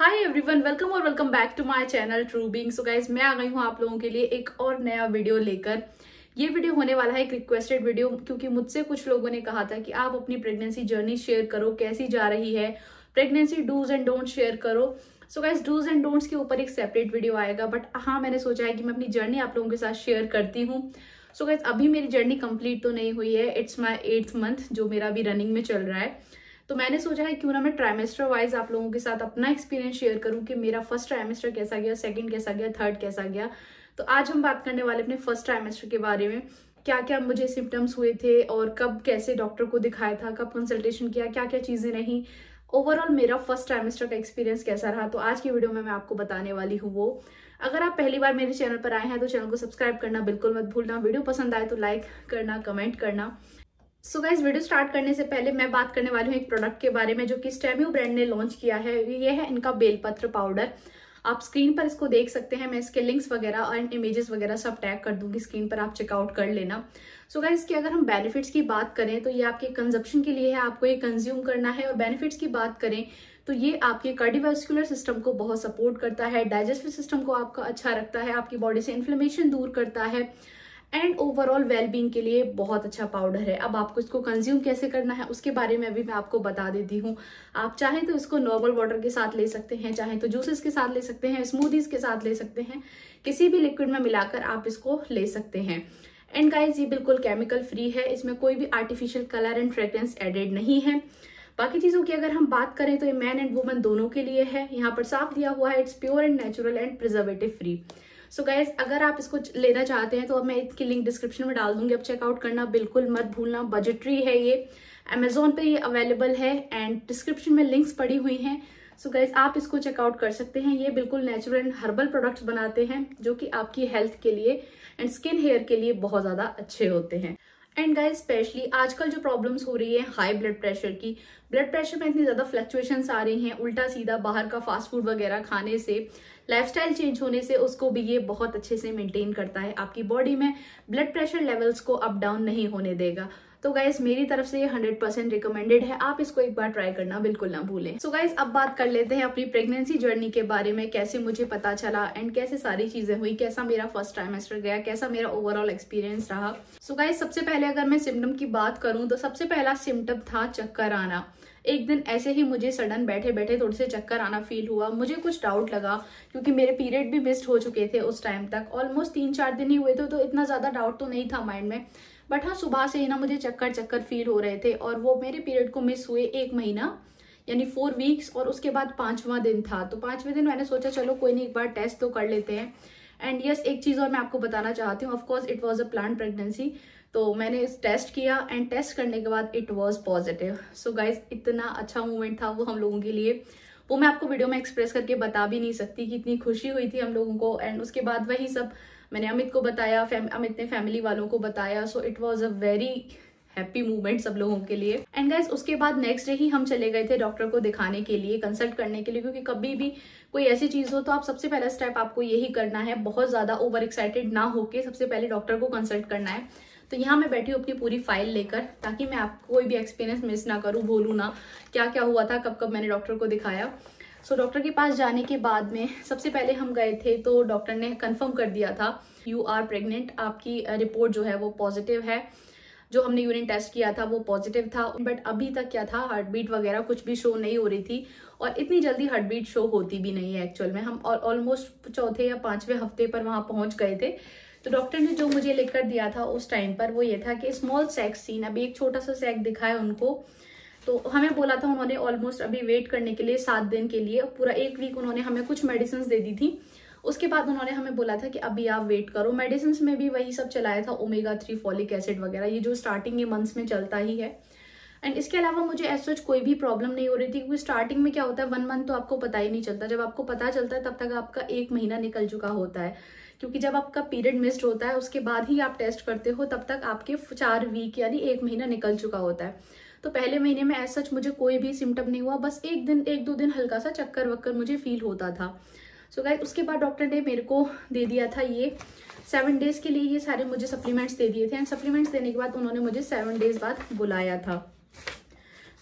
हाय everyone, welcome और welcome back to my channel true being. So guys, मैं आ गई हूँ आप लोगों के लिए एक और नया वीडियो लेकर। ये वीडियो होने वाला है एक रिक्वेस्टेड वीडियो, क्योंकि मुझसे कुछ लोगों ने कहा था कि आप अपनी प्रेगनेंसी जर्नी शेयर करो, कैसी जा रही है, pregnancy dos and don't share करो। So guys, dos and don'ts के ऊपर एक सेपरेट वीडियो आएगा, बट हाँ मैंने सोचा है कि मैं अपनी जर्नी आप लोगों के साथ शेयर करती हूँ। सो गाइज, अभी मेरी जर्नी कंप्लीट तो नहीं हुई है, इट्स माई 8th मंथ जो मेरा अभी रनिंग में चल रहा है। तो मैंने सोचा है क्यों ना मैं ट्राइमेस्टर वाइज आप लोगों के साथ अपना एक्सपीरियंस शेयर करूं कि मेरा फर्स्ट ट्राइमेस्टर कैसा गया, सेकंड कैसा गया, थर्ड कैसा गया। तो आज हम बात करने वाले अपने फर्स्ट ट्राइमेस्टर के बारे में, क्या क्या मुझे सिम्टम्स हुए थे और कब कैसे डॉक्टर को दिखाया था, कब कंसल्टेशन किया, क्या क्या चीजें रही, ओवरऑल मेरा फर्स्ट ट्राइमेस्टर का एक्सपीरियंस कैसा रहा। तो आज की वीडियो में मैं आपको बताने वाली हूँ वो। अगर आप पहली बार मेरे चैनल पर आए हैं तो चैनल को सब्सक्राइब करना बिल्कुल मत भूलना। वीडियो पसंद आए तो लाइक करना, कमेंट करना। सो गाइज, वीडियो स्टार्ट करने से पहले मैं बात करने वाली हूँ एक प्रोडक्ट के बारे में जो कि स्टेम्यू ब्रांड ने लॉन्च किया है। ये है इनका बेलपत्र पाउडर। आप स्क्रीन पर इसको देख सकते हैं, मैं इसके लिंक्स वगैरह एंड इमेजेस वगैरह सब टैग कर दूंगी स्क्रीन पर, आप चेकआउट कर लेना। सो गाइज, इसके अगर हम बेनिफिट्स की बात करें तो ये आपके कंजप्शन के लिए है, आपको ये कंज्यूम करना है। और बेनिफिट्स की बात करें तो ये आपके कार्डियोवैस्कुलर सिस्टम को बहुत सपोर्ट करता है, डाइजेस्टिव सिस्टम को आपका अच्छा रखता है, आपकी बॉडी से इन्फ्लेमेशन दूर करता है एंड ओवरऑल वेलबींग के लिए बहुत अच्छा पाउडर है। अब आपको इसको कंज्यूम कैसे करना है उसके बारे में भी मैं आपको बता देती हूँ। आप चाहें तो इसको नॉर्मल वाटर के साथ ले सकते हैं, चाहे तो जूसेस के साथ ले सकते हैं, स्मूदीज के साथ ले सकते हैं, किसी भी लिक्विड में मिलाकर आप इसको ले सकते हैं। एंड गाइज, ये बिल्कुल केमिकल फ्री है, इसमें कोई भी artificial colour and fragrance added नहीं है। बाकी चीजों की अगर हम बात करें तो ये मैन एंड वुमन दोनों के लिए है। यहाँ पर साफ दिया हुआ है it's pure and natural and preservative free. So guys, अगर आप इसको लेना चाहते हैं तो अब मैं इसकी लिंक डिस्क्रिप्शन में डाल दूंगी, अब चेकआउट करना बिल्कुल मत भूलना। बजटरी है ये, अमेजोन पे ये अवेलेबल है एंड डिस्क्रिप्शन में लिंक्स पड़ी हुई हैं। सो गाइज, आप इसको चेकआउट कर सकते हैं। ये बिल्कुल नेचुरल एंड हर्बल प्रोडक्ट्स बनाते हैं जो कि आपकी हेल्थ के लिए एंड स्किन हेयर के लिए बहुत ज्यादा अच्छे होते हैं। एंड गाइज, स्पेशली आजकल जो प्रॉब्लम्स हो रही है हाई ब्लड प्रेशर की, ब्लड प्रेशर में इतनी ज्यादा फ्लक्चुएशंस आ रही हैं, उल्टा सीधा बाहर का फास्ट फूड वगैरह खाने से, लाइफस्टाइल चेंज होने से, उसको भी ये बहुत अच्छे से मेंटेन करता है। आपकी बॉडी में ब्लड प्रेशर लेवल्स को अप डाउन नहीं होने देगा। तो गाइज, मेरी तरफ से ये 100% रिकमेंडेड है, आप इसको एक बार ट्राई करना बिल्कुल ना भूलें। सो गाइज, अब बात कर लेते हैं अपनी प्रेगनेंसी जर्नी के बारे में, कैसे मुझे पता चला एंड कैसे सारी चीजें हुई, कैसा मेरा फर्स्ट ट्राइमेस्टर गया, कैसा मेरा ओवरऑल एक्सपीरियंस रहा। सो गाइज, सबसे पहले अगर मैं सिम्टम की बात करूं तो सबसे पहला सिम्टम था चक्कर आना। एक दिन ऐसे ही मुझे सडन बैठे बैठे थोड़े से चक्कर आना फील हुआ। मुझे कुछ डाउट लगा क्योंकि मेरे पीरियड भी मिस्ड हो चुके थे उस टाइम तक, ऑलमोस्ट 3-4 दिन ही हुए थे, तो इतना ज्यादा डाउट तो नहीं था माइंड में। बट हाँ, सुबह से ही ना मुझे चक्कर चक्कर फील हो रहे थे और वो मेरे पीरियड को मिस हुए 1 महीना यानी 4 वीक्स, और उसके बाद 5वां दिन था। तो 5वें दिन मैंने सोचा चलो कोई नहीं, एक बार टेस्ट तो कर लेते हैं। एंड यस, एक चीज और मैं आपको बताना चाहती हूँ, of course it was a planned pregnancy. तो मैंने टेस्ट किया एंड टेस्ट करने के बाद it was positive. So guys, इतना अच्छा मोमेंट था वो हम लोगों के लिए, वो मैं आपको वीडियो में एक्सप्रेस करके बता भी नहीं सकती कि इतनी खुशी हुई थी हम लोगों को। एंड उसके बाद वही सब मैंने अमित को बताया, अमित ने फैमिली वालों को बताया। So it was a very happy movement सब लोगों के लिए। एंड गाइज, उसके बाद नेक्स्ट डे ही हम चले गए थे डॉक्टर को दिखाने के लिए, कंसल्ट करने के लिए, क्योंकि कभी भी कोई ऐसी चीज हो तो आप सबसे पहला स्टेप आपको यही करना है, बहुत ज्यादा ओवर एक्साइटेड ना होके सबसे पहले डॉक्टर को कंसल्ट करना है। तो यहाँ मैं बैठी हूँ अपनी पूरी फाइल लेकर, ताकि मैं आपको कोई भी एक्सपीरियंस मिस ना करूँ, भूलूँ ना क्या क्या हुआ था, कब कब मैंने डॉक्टर को दिखाया। सो डॉक्टर के पास जाने के बाद में सबसे पहले हम गए थे तो डॉक्टर ने कंफर्म कर दिया था यू आर प्रेग्नेंट, आपकी रिपोर्ट जो है वो पॉजिटिव है। जो हमने यूरिन टेस्ट किया था वो पॉजिटिव था, बट अभी तक क्या था, हार्ट बीट वगैरह कुछ भी शो नहीं हो रही थी, और इतनी जल्दी हार्ट बीट शो होती भी नहीं है एक्चुअल में। हम ऑलमोस्ट 4थे या 5वें हफ्ते पर वहां पहुंच गए थे। तो डॉक्टर ने जो मुझे लिख कर दिया था उस टाइम पर वो ये था कि स्मॉल सैक सीन, अभी एक छोटा सा सैक दिखा है उनको। तो हमें बोला था उन्होंने ऑलमोस्ट अभी वेट करने के लिए 7 दिन के लिए, पूरा 1 वीक उन्होंने हमें कुछ मेडिसिन दे दी थी। उसके बाद उन्होंने हमें बोला था कि अभी आप वेट करो। मेडिसिन में भी वही सब चलाया था, ओमेगा 3 फॉलिक एसिड वगैरह, ये जो स्टार्टिंग के मंथ्स में चलता ही है। एंड इसके अलावा मुझे एज सच कोई भी प्रॉब्लम नहीं हो रही थी, क्योंकि स्टार्टिंग में क्या होता है 1 मंथ तो आपको पता ही नहीं चलता, जब आपको पता चलता है तब तक आपका 1 महीना निकल चुका होता है। क्योंकि जब आपका पीरियड मिस्ड होता है उसके बाद ही आप टेस्ट करते हो, तब तक आपके 4 वीक यानी 1 महीना निकल चुका होता है। तो पहले महीने में एज सच मुझे कोई भी सिम्टम नहीं हुआ, बस 1-2 दिन हल्का सा चक्कर वक्कर मुझे फील होता था। सो गाइस, उसके बाद डॉक्टर ने मेरे को दे दिया था ये 7 डेज के लिए ये सारे मुझे सप्लीमेंट्स दे दिए थे। एंड सप्लीमेंट्स देने के बाद उन्होंने मुझे 7 डेज बाद बुलाया था।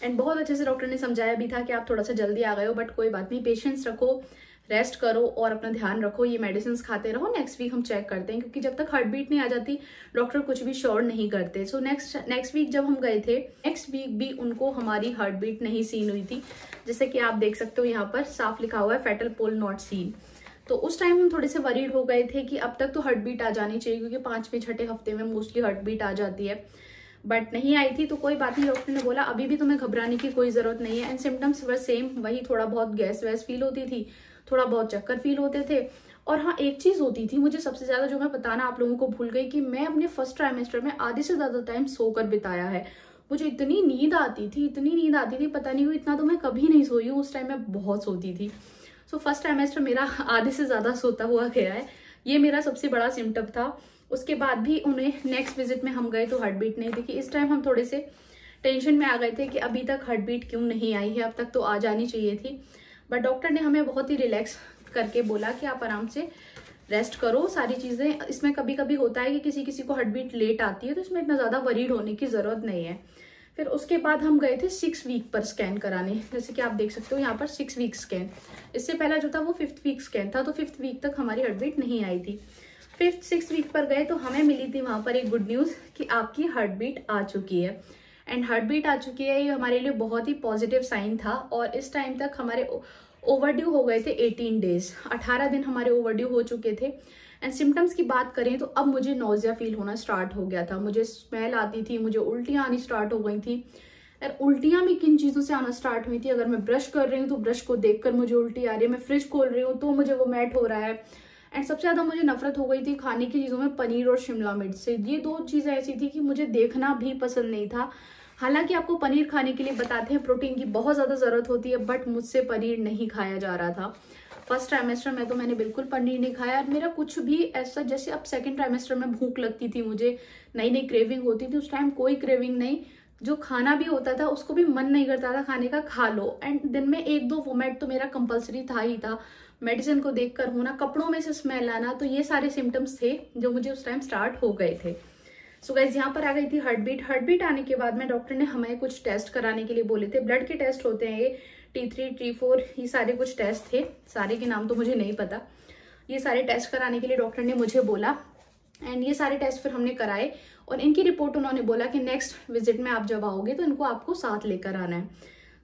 एंड बहुत अच्छे से डॉक्टर ने समझाया भी था कि आप थोड़ा सा जल्दी आ गए हो, बट कोई बात नहीं, पेशेंस रखो, रेस्ट करो और अपना ध्यान रखो, ये मेडिसिन खाते रहो, नेक्स्ट वीक हम चेक करते हैं, क्योंकि जब तक हार्ट बीट नहीं आ जाती डॉक्टर कुछ भी श्योर नहीं करते। सो नेक्स्ट वीक जब हम गए थे, नेक्स्ट वीक भी उनको हमारी हार्ट बीट नहीं सीन हुई थी। जैसे कि आप देख सकते हो यहाँ पर साफ लिखा हुआ है फेटल पोल नॉट सीन। तो उस टाइम हम थोड़े से वरीड हो गए थे कि अब तक तो हार्ट बीट आ जानी चाहिए, क्योंकि 5वें-6ठे हफ्ते में मोस्टली हार्ट बीट आ जाती है, बट नहीं आई थी। तो कोई बात नहीं, डॉक्टर ने बोला अभी भी तुम्हें घबराने की कोई जरूरत नहीं है। एंड सिम्टम्स वर सेम, वही थोड़ा बहुत गैस वैस फील होती थी, थोड़ा बहुत चक्कर फील होते थे। और हाँ, एक चीज होती थी मुझे सबसे ज्यादा, जो मैं बताना आप लोगों को भूल गई, कि मैं अपने फर्स्ट ट्राइमेस्टर में आधे से ज्यादा टाइम सोकर बिताया है। मुझे इतनी नींद आती थी, पता नहीं हुई, इतना तो मैं कभी नहीं सोई हूँ। उस टाइम मैं बहुत सोती थी। सो फर्स्ट ट्राइमेस्टर मेरा आधे से ज्यादा सोता हुआ गया है, ये मेरा सबसे बड़ा सिम्टम था। उसके बाद भी उन्हें नेक्स्ट विजिट में हम गए तो हार्ट बीट नहीं दिखी। इस टाइम हम थोड़े से टेंशन में आ गए थे कि अभी तक हार्ट बीट क्यों नहीं आई है, अब तक तो आ जानी चाहिए थी। बट डॉक्टर ने हमें बहुत ही रिलैक्स करके बोला कि आप आराम से रेस्ट करो, सारी चीज़ें। इसमें कभी कभी होता है कि किसी किसी को हार्ट बीट लेट आती है, तो इसमें इतना ज़्यादा वरीड होने की ज़रूरत नहीं है। फिर उसके बाद हम गए थे 6 वीक पर स्कैन कराने, जैसे कि आप देख सकते हो यहाँ पर 6 वीक स्कैन। इससे पहला जो था वो 5th वीक स्कैन था, तो 5th वीक तक हमारी हार्ट बीट नहीं आई थी। 5th-6th वीक पर गए तो हमें मिली थी वहाँ पर एक गुड न्यूज़ कि आपकी हार्ट बीट आ चुकी है। एंड हार्ट बीट आ चुकी है, ये हमारे लिए बहुत ही पॉजिटिव साइन था। और इस टाइम तक हमारे ओवरड्यू हो गए थे 18 डेज, 18 दिन हमारे ओवरड्यू हो चुके थे। एंड सिम्टम्स की बात करें तो अब मुझे नोजिया फील होना स्टार्ट हो गया था, मुझे स्मेल आती थी, मुझे उल्टियाँ आनी स्टार्ट हो गई थी। और उल्टियाँ भी किन चीज़ों से आना स्टार्ट हुई थी, अगर मैं ब्रश कर रही हूँ तो ब्रश को देखकर मुझे उल्टी आ रही है, मैं फ्रिज खोल रही हूँ तो मुझे वोमिट हो रहा है। एंड सबसे ज़्यादा मुझे नफरत हो गई थी खाने की चीज़ों में, पनीर और शिमला मिर्च से। ये 2 चीज़ें ऐसी थी कि मुझे देखना भी पसंद नहीं था। हालांकि आपको पनीर खाने के लिए बताते हैं, प्रोटीन की बहुत ज़्यादा ज़रूरत होती है, बट मुझसे पनीर नहीं खाया जा रहा था। फर्स्ट ट्राइमेस्टर में तो मैंने बिल्कुल पनीर नहीं खाया, और मेरा कुछ भी ऐसा, जैसे अब सेकंड ट्राइमेस्टर में भूख लगती थी, मुझे नई नई क्रेविंग होती थी, उस टाइम कोई क्रेविंग नहीं। जो खाना भी होता था उसको भी मन नहीं करता था खाने का, खा लो। एंड दिन में 1-2 वोमिट तो मेरा कंपलसरी था ही था, मेडिसिन को देखकर होना, कपड़ों में से स्मेल आना, तो ये सारे सिम्टम्स थे जो मुझे उस टाइम स्टार्ट हो गए थे। सो गाइज यहाँ पर आ गई थी हार्ट बीट। हार्ट बीट आने के बाद में डॉक्टर ने हमें कुछ टेस्ट कराने के लिए बोले थे, ब्लड के टेस्ट होते हैं ये, T3 T4, ये सारे कुछ टेस्ट थे, सारे के नाम तो मुझे नहीं पता। ये सारे टेस्ट कराने के लिए डॉक्टर ने मुझे बोला। एंड ये सारे टेस्ट फिर हमने कराए, और इनकी रिपोर्ट उन्होंने बोला कि नेक्स्ट विजिट में आप जब आओगे तो इनको आपको साथ लेकर आना है।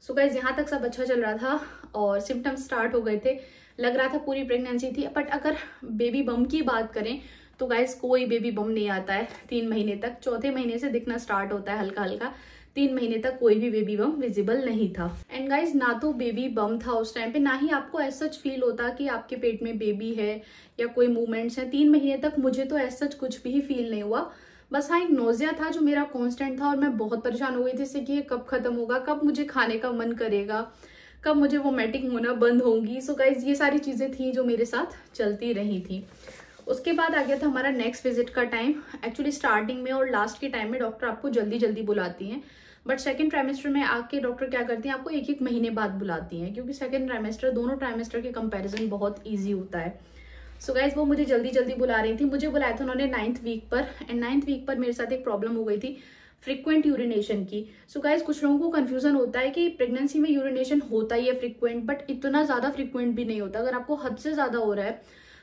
सो गाइज यहाँ तक सब अच्छा चल रहा था और सिम्टम्स स्टार्ट हो गए थे, लग रहा था पूरी प्रेगनेंसी थी। बट अगर बेबी बम की बात करें तो गाइज कोई बेबी बम नहीं आता है 3 महीने तक, 4थे महीने से दिखना स्टार्ट होता है हल्का हल्का। 3 महीने तक कोई भी बेबी बम विजिबल नहीं था। एंड गाइज ना तो बेबी बम था उस टाइम पे, ना ही आपको ऐसा सच फील होता कि आपके पेट में बेबी है या कोई मूवमेंट्स हैं। 3 महीने तक मुझे तो ऐसा सच कुछ भी फील नहीं हुआ। बस हाँ, एक नोजिया था जो मेरा कांस्टेंट था, और मैं बहुत परेशान हो गई थी इससे कि ये कब खत्म होगा, कब मुझे खाने का मन करेगा, कब मुझे वोमिटिंग होना बंद होगी। सो गाइज ये सारी चीजें थी जो मेरे साथ चलती रही थी। उसके बाद आ गया था हमारा नेक्स्ट विजिट का टाइम। एक्चुअली स्टार्टिंग में और लास्ट के टाइम में डॉक्टर आपको जल्दी जल्दी बुलाती हैं, बट सेकंड ट्राइमेस्टर में आके डॉक्टर क्या करती हैं, आपको 1-1 महीने बाद बुलाती हैं, क्योंकि सेकंड ट्राइमेस्टर दोनों ट्राइमेस्टर के कंपैरिजन बहुत ईजी होता है। सो गाइज वो मुझे जल्दी जल्दी बुला रही थी। मुझे बुलाया था उन्होंने 9th वीक पर, एंड 9th वीक पर मेरे साथ एक प्रॉब्लम हो गई थी फ्रिक्वेंट यूरिनेशन की। सो गाइज कुछ लोगों को कंफ्यूजन होता है कि प्रेगनेंसी में यूरिनेशन होता ही है फ्रिक्वेंट, बट इतना ज्यादा फ्रिक्वेंट भी नहीं होता। अगर आपको हद से ज्यादा हो रहा है,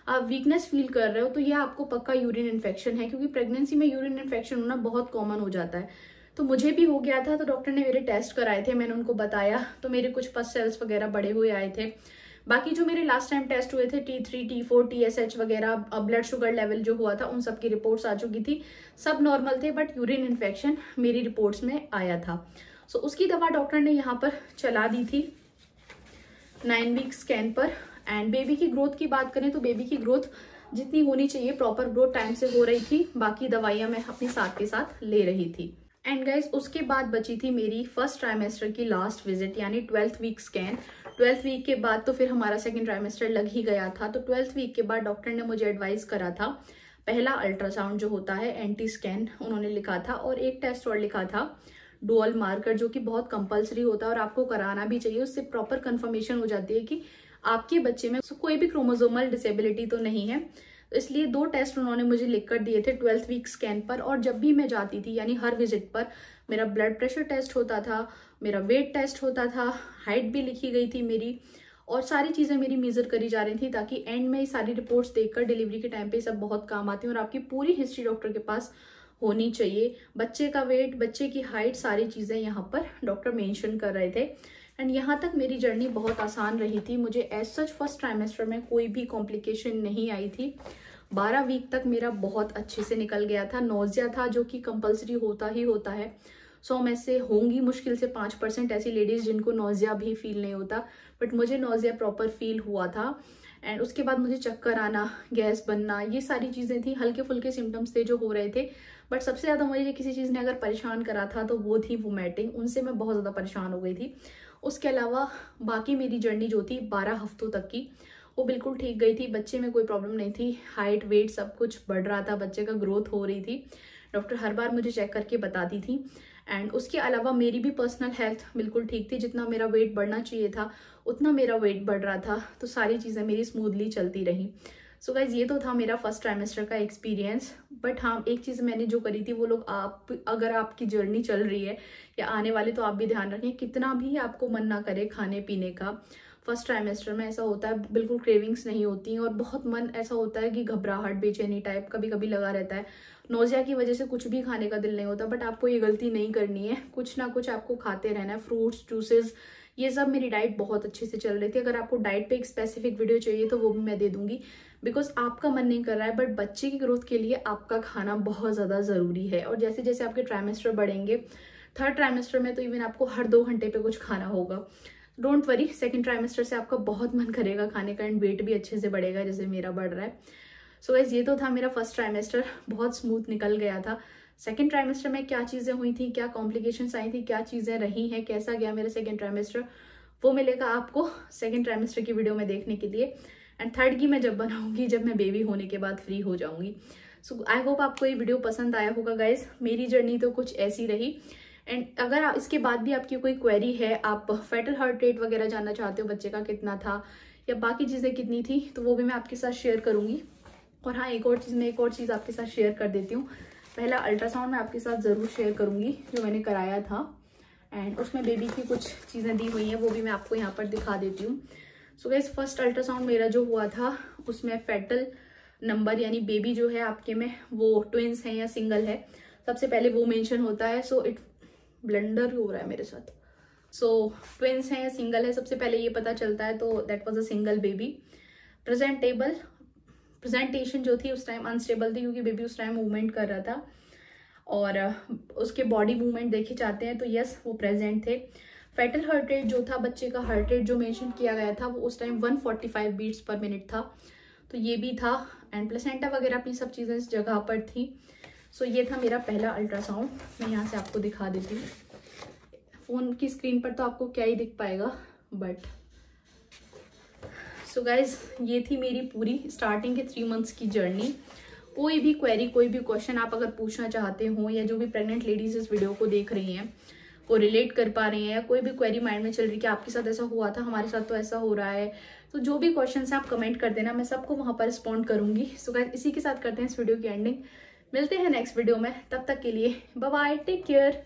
आप वीकनेस फील कर रहे हो, तो यह आपको पक्का यूरिन इन्फेक्शन है, क्योंकि प्रेगनेंसी में यूरिन इन्फेक्शन होना बहुत कॉमन हो जाता है। तो मुझे भी हो गया था, तो डॉक्टर ने मेरे टेस्ट कराए थे, मैंने उनको बताया, तो मेरे कुछ पस सेल्स वगैरह बड़े हुए आए थे। बाकी जो मेरे लास्ट टाइम टेस्ट हुए थे T3 T4 TSH वगैरह, ब्लड शुगर लेवल जो हुआ था, उन सब की रिपोर्ट्स आ चुकी थी, सब नॉर्मल थे, बट यूरिन इन्फेक्शन मेरी रिपोर्ट्स में आया था। सो उसकी दवा डॉक्टर ने यहाँ पर चला दी थी 9 वीक स्कैन पर। एंड बेबी की ग्रोथ की बात करें तो बेबी की ग्रोथ जितनी होनी चाहिए प्रॉपर ग्रोथ टाइम से हो रही थी, बाकी दवाइयाँ मैं अपने साथ के साथ ले रही थी। एंड गाइज उसके बाद बची थी मेरी फर्स्ट ट्राइमेस्टर की लास्ट विजिट, यानी 12th week scan. 12th week के बाद तो फिर हमारा सेकंड ट्राइमेस्टर लग ही गया था। तो 12th वीक के बाद डॉक्टर ने मुझे एडवाइस करा था, पहला अल्ट्रासाउंड जो होता है, एंटी स्कैन उन्होंने लिखा था, और एक टेस्ट और लिखा था डुअल मार्कर, जो कि बहुत कंपलसरी होता है और आपको कराना भी चाहिए। उससे प्रॉपर कंफर्मेशन हो जाती है कि आपके बच्चे में कोई भी क्रोमोसोमल डिसेबिलिटी तो नहीं है। इसलिए 2 टेस्ट उन्होंने मुझे लिख कर दिए थे 12th वीक स्कैन पर। और जब भी मैं जाती थी यानी हर विजिट पर मेरा ब्लड प्रेशर टेस्ट होता था, मेरा वेट टेस्ट होता था, हाइट भी लिखी गई थी मेरी, और सारी चीज़ें मेरी मेजर करी जा रही थी ताकि एंड में ये सारी रिपोर्ट्स देखकर डिलीवरी के टाइम पे सब बहुत काम आती हैं। और आपकी पूरी हिस्ट्री डॉक्टर के पास होनी चाहिए, बच्चे का वेट, बच्चे की हाइट, सारी चीज़ें यहाँ पर डॉक्टर मेंशन कर रहे थे। एंड यहाँ तक मेरी जर्नी बहुत आसान रही थी। मुझे एज सच फर्स्ट ट्राइमेस्टर में कोई भी कॉम्प्लिकेशन नहीं आई थी। 12 वीक तक मेरा बहुत अच्छे से निकल गया था। नोजिया था जो कि कंपलसरी होता ही होता है। 100 में से होंगी मुश्किल से 5% ऐसी लेडीज जिनको नोजिया भी फील नहीं होता, बट मुझे नोजिया प्रॉपर फील हुआ था। एंड उसके बाद मुझे चक्कर आना, गैस बनना, ये सारी चीज़ें थी, हल्के फुल्के सिम्टम्स थे जो हो रहे थे। बट सबसे ज़्यादा मुझे किसी चीज़ ने अगर परेशान करा था तो वो थी वोमिटिंग। उनसे मैं बहुत ज़्यादा परेशान हो गई थी। उसके अलावा बाकी मेरी जर्नी जो थी 12 हफ्तों तक की, वो बिल्कुल ठीक गई थी। बच्चे में कोई प्रॉब्लम नहीं थी, हाइट वेट सब कुछ बढ़ रहा था, बच्चे का ग्रोथ हो रही थी, डॉक्टर हर बार मुझे चेक करके बताती थी। एंड उसके अलावा मेरी भी पर्सनल हेल्थ बिल्कुल ठीक थी। जितना मेरा वेट बढ़ना चाहिए था उतना मेरा वेट बढ़ रहा था, तो सारी चीज़ें मेरी स्मूथली चलती रही। सो गाइज, ये तो था मेरा फर्स्ट ट्राइमेस्टर का एक्सपीरियंस। बट हाँ, एक चीज़ मैंने जो करी थी वो लोग, आप अगर आपकी जर्नी चल रही है या आने वाली, तो आप भी ध्यान रखें, कितना भी आपको मन ना करे खाने पीने का, फर्स्ट ट्राइमेस्टर में ऐसा होता है, बिल्कुल क्रेविंग्स नहीं होती और बहुत मन ऐसा होता है कि घबराहट, बेचैनी टाइप कभी कभी लगा रहता है। नोजिया की वजह से कुछ भी खाने का दिल नहीं होता, बट आपको ये गलती नहीं करनी है, कुछ ना कुछ आपको खाते रहना है। फ्रूट्स, जूसेस, ये सब मेरी डाइट बहुत अच्छे से चल रही थी। अगर आपको डाइट पे एक स्पेसिफिक वीडियो चाहिए तो वो भी मैं दे दूंगी, बिकॉज आपका मन नहीं कर रहा है, बट बच्चे की ग्रोथ के लिए आपका खाना बहुत ज़्यादा ज़रूरी है। और जैसे जैसे आपके ट्राइमेस्टर बढ़ेंगे, 3rd ट्राइमेस्टर में तो इवन आपको हर 2 घंटे पे कुछ खाना होगा। डोंट वरी, 2nd ट्राइमेस्टर से आपका बहुत मन करेगा खाने का एंड वेट भी अच्छे से बढ़ेगा जैसे मेरा बढ़ रहा है। सो गाइस, ये तो था मेरा फर्स्ट ट्राइमेस्टर, बहुत स्मूथ निकल गया था। 2nd ट्राइमेस्टर में क्या चीज़ें हुई थी, क्या कॉम्प्लिकेशंस आई थी, क्या चीज़ें रही हैं, कैसा गया मेरा 2nd ट्राइमेस्टर, वो मिलेगा आपको 2nd ट्राइमेस्टर की वीडियो में देखने के लिए। एंड 3rd की मैं जब बनाऊंगी, जब मैं बेबी होने के बाद फ्री हो जाऊंगी। सो आई होप आपको ये वीडियो पसंद आया होगा गाइज। मेरी जर्नी तो कुछ ऐसी रही। एंड अगर इसके बाद भी आपकी कोई क्वेरी है, आप फेटल हार्ट रेट वगैरह जानना चाहते हो, बच्चे का कितना था या बाकी चीज़ें कितनी थी, तो वो भी मैं आपके साथ शेयर करूँगी। और हाँ, एक और चीज़ आपके साथ शेयर कर देती हूँ। पहला अल्ट्रासाउंड मैं आपके साथ ज़रूर शेयर करूँगी जो मैंने कराया था। एंड उसमें बेबी की कुछ चीज़ें दी हुई हैं, वो भी मैं आपको यहाँ पर दिखा देती हूँ। सो गाइस, फर्स्ट अल्ट्रासाउंड मेरा जो हुआ था उसमें फेटल नंबर यानी बेबी जो है आपके में वो ट्विंस हैं या सिंगल है, सबसे पहले वो मेंशन होता है। सो इट ब्लंडर हो रहा है मेरे साथ। सो ट्विंस हैं या सिंगल है, सबसे पहले ये पता चलता है, तो that was a single baby. Presentation जो थी उस टाइम अनस्टेबल थी क्योंकि बेबी उस टाइम मूवमेंट कर रहा था, और उसके बॉडी मूवमेंट देखे जाते हैं तो यस वो प्रेजेंट थे। फेटल हार्ट रेट जो था, बच्चे का हार्ट रेट जो मेंशन किया गया था वो उस टाइम 145 बीट्स पर मिनट था, तो ये भी था। एंड प्लेसेंटा वगैरह अपनी सब चीज़ें इस जगह पर थी। सो ये था मेरा पहला अल्ट्रासाउंड। मैं यहाँ से आपको दिखा देती हूँ, फ़ोन की स्क्रीन पर तो आपको क्या ही दिख पाएगा, बट सो गाइज, ये थी मेरी पूरी स्टार्टिंग के 3 मंथ्स की जर्नी। कोई भी क्वेरी, कोई भी क्वेश्चन आप अगर पूछना चाहते हो, या जो भी प्रेग्नेंट लेडीज इस वीडियो को देख रही हैं वो रिलेट कर पा रही हैं, या कोई भी क्वेरी माइंड में चल रही है कि आपके साथ ऐसा हुआ था, हमारे साथ तो ऐसा हो रहा है, तो जो भी क्वेश्चन है आप कमेंट कर देना, मैं सबको वहाँ पर रिस्पॉन्ड करूँगी। सो गाइज, इसी के साथ करते हैं इस वीडियो की एंडिंग। मिलते हैं नेक्स्ट वीडियो में, तब तक के लिए बाय बाय, टेक केयर।